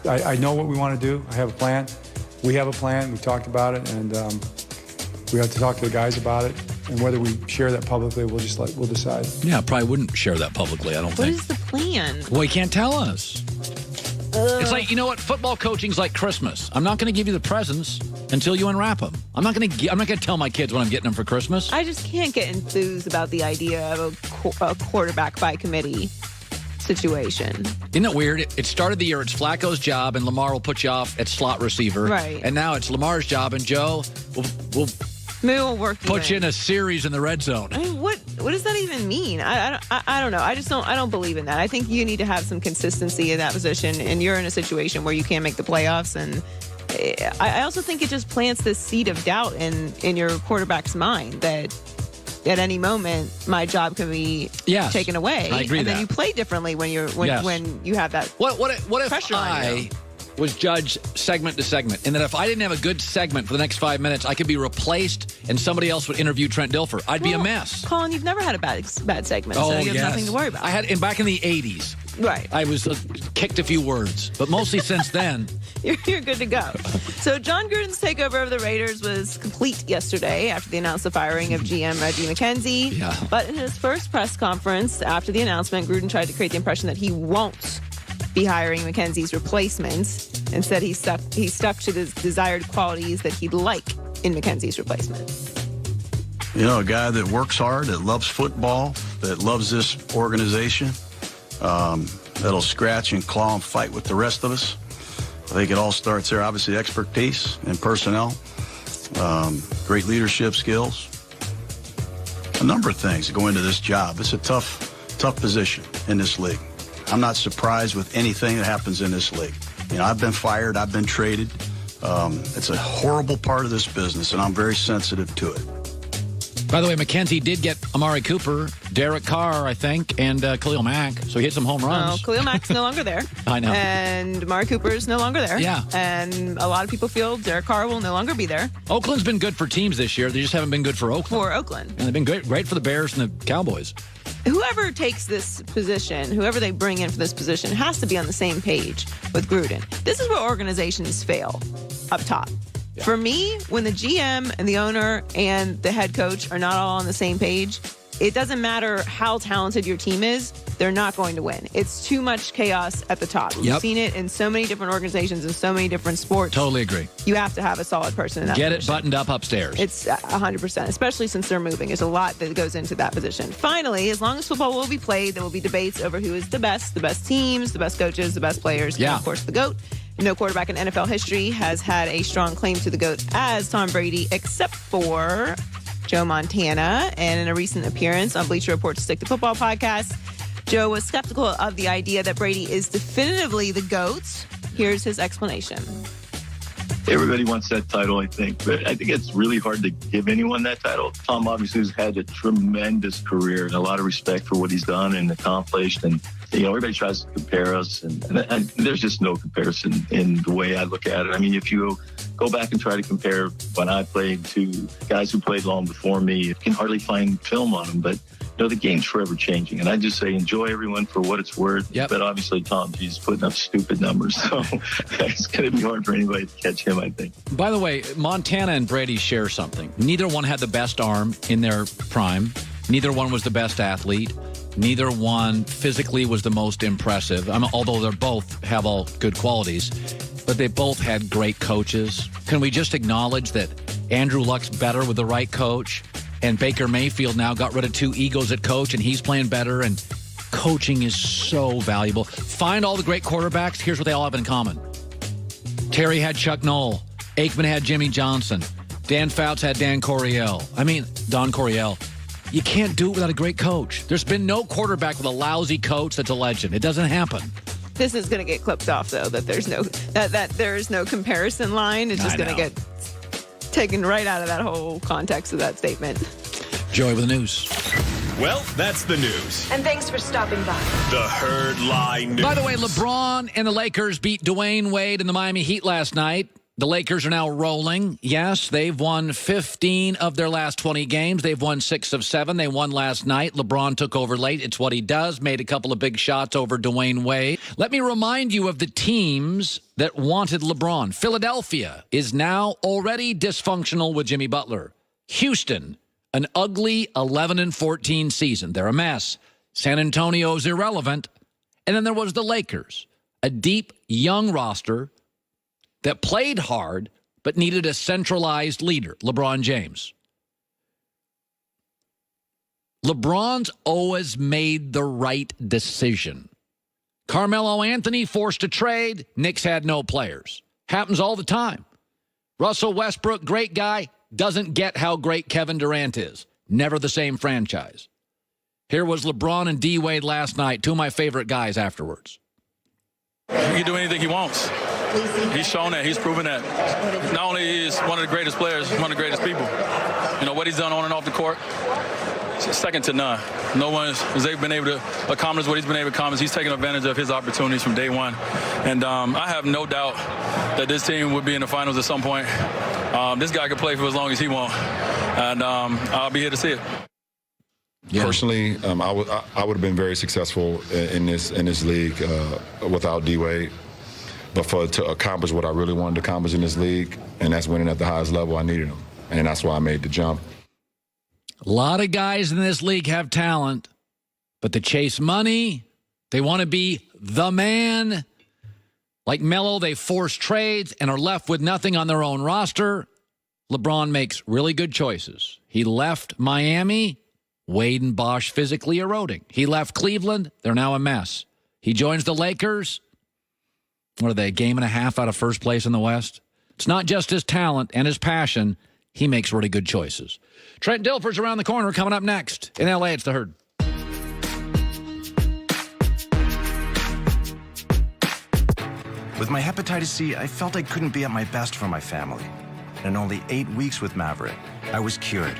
I know what we want to do. I have a plan. We have a plan. We've talked about it, and we have to talk to the guys about it. And whether we share that publicly, we'll decide. Yeah, I probably wouldn't share that publicly, I don't think. What is the plan? Well, he can't tell us. It's like, you know what? Football coaching's like Christmas. I'm not going to give you the presents until you unwrap them. I'm not going to tell my kids what I'm getting them for Christmas. I just can't get enthused about the idea of a quarterback by committee situation. Isn't it weird? It started the year, it's Flacco's job, and Lamar will put you off at slot receiver. Right. And now it's Lamar's job, and Joe will Maybe we'll work put you in a series in the red zone. I mean, what does that even mean? I don't know. I don't believe in that. I think you need to have some consistency in that position, and you're in a situation where you can't make the playoffs. And I also think it just plants this seed of doubt in your quarterback's mind that at any moment my job can be taken away. I agree. And then you play differently when you have that. What if pressure on you? Was judged segment to segment, and that if I didn't have a good segment for the next 5 minutes, I could be replaced and somebody else would interview Trent Dilfer. I'd be a mess. Colin, you've never had a bad segment, so you have nothing to worry about. I had back in the 80s. Right. I was kicked a few words, but mostly since then. You're good to go. So John Gruden's takeover of the Raiders was complete yesterday after they announced the firing of GM Reggie McKenzie. Yeah. But in his first press conference after the announcement, Gruden tried to create the impression that he won't be hiring McKenzie's replacement. Instead, he stuck to the desired qualities that he'd like in McKenzie's replacement. You know, a guy that works hard, that loves football, that loves this organization, that'll scratch and claw and fight with the rest of us. I think it all starts there. Obviously, expertise and personnel, great leadership skills, a number of things that go into this job. It's a tough position in this league. I'm not surprised with anything that happens in this league. You know, I've been fired. I've been traded. It's a horrible part of this business, and I'm very sensitive to it. By the way, McKenzie did get Amari Cooper, Derek Carr, I think, and Khalil Mack. So he hit some home runs. Khalil Mack's no longer there. I know. And Amari Cooper is no longer there. Yeah. And a lot of people feel Derek Carr will no longer be there. Oakland's been good for teams this year. They just haven't been good for Oakland. And they've been great for the Bears and the Cowboys. Whoever takes this position, whoever they bring in for this position, has to be on the same page with Gruden. This is where organizations fail up top. Yeah. For me, when the GM and the owner and the head coach are not all on the same page, it doesn't matter how talented your team is, they're not going to win. It's too much chaos at the top. We've seen it in so many different organizations and so many different sports. Totally agree. You have to have a solid person in that position. Get it buttoned up upstairs. It's 100%, especially since they're moving. There's a lot that goes into that position. Finally, as long as football will be played, there will be debates over who is the best teams, the best coaches, the best players, and of course the GOAT. No quarterback in NFL history has had a strong claim to the GOAT as Tom Brady, except for Joe Montana. And in a recent appearance on Bleacher Report's Stick to Football podcast, Joe was skeptical of the idea that Brady is definitively the GOAT. Here's his explanation. Everybody wants that title, I think, but I think it's really hard to give anyone that title. Tom obviously has had a tremendous career and a lot of respect for what he's done and accomplished. And, you know, everybody tries to compare us, and there's just no comparison in the way I look at it. I mean, if you go back and try to compare when I played to guys who played long before me, you can hardly find film on them, but you know, the game's forever changing. And I just say enjoy everyone for what it's worth. Yep. But obviously, Tom, he's putting up stupid numbers. So it's going to be hard for anybody to catch him, I think. By the way, Montana and Brady share something. Neither one had the best arm in their prime. Neither one was the best athlete. Neither one physically was the most impressive, although they both have all good qualities. But they both had great coaches. Can we just acknowledge that Andrew Luck's better with the right coach? And Baker Mayfield now got rid of 2 egos at coach, and he's playing better. And coaching is so valuable. Find all the great quarterbacks. Here's what they all have in common. Terry had Chuck Noll. Aikman had Jimmy Johnson. Dan Fouts had Don Coryell. You can't do it without a great coach. There's been no quarterback with a lousy coach that's a legend. It doesn't happen. This is going to get clipped off, though, that there's no that there is no comparison line. It's just going to get taken right out of that whole context of that statement. Joey with the news. Well, that's the news. And thanks for stopping by. The Herd Lie News. By the way, LeBron and the Lakers beat Dwayne Wade and the Miami Heat last night. The Lakers are now rolling. Yes, they've won 15 of their last 20 games. They've won 6 of 7. They won last night. LeBron took over late. It's what he does. Made a couple of big shots over Dwayne Wade. Let me remind you of the teams that wanted LeBron. Philadelphia is now already dysfunctional with Jimmy Butler. Houston, an ugly 11-14 season. They're a mess. San Antonio's irrelevant. And then there was the Lakers, a deep, young roster that played hard but needed a centralized leader, LeBron James. LeBron's always made the right decision. Carmelo Anthony forced to trade. Knicks had no players. Happens all the time. Russell Westbrook, great guy, doesn't get how great Kevin Durant is. Never the same franchise. Here was LeBron and D. Wade last night, two of my favorite guys afterwards. He can do anything he wants. He's shown that. He's proven that. Not only is one of the greatest players, one of the greatest people. You know, what he's done on and off the court, it's second to none. No one has been able to accomplish what he's been able to accomplish. He's taken advantage of his opportunities from day one. And I have no doubt that this team would be in the finals at some point. This guy could play for as long as he wants. And I'll be here to see it. Yeah. Personally, I would have been very successful in this league without D-Wade. But to accomplish what I really wanted to accomplish in this league, and that's winning at the highest level, I needed him. And that's why I made the jump. A lot of guys in this league have talent, but they chase money. They want to be the man. Like Melo, they force trades and are left with nothing on their own roster. LeBron makes really good choices. He left Miami, Wade and Bosh physically eroding. He left Cleveland. They're now a mess. He joins the Lakers. What are they, a game and a half out of first place in the West? It's not just his talent and his passion. He makes really good choices. Trent Dilfer's around the corner coming up next. In L.A., it's The Herd. With my hepatitis C, I felt I couldn't be at my best for my family. In only 8 weeks with Maverick, I was cured.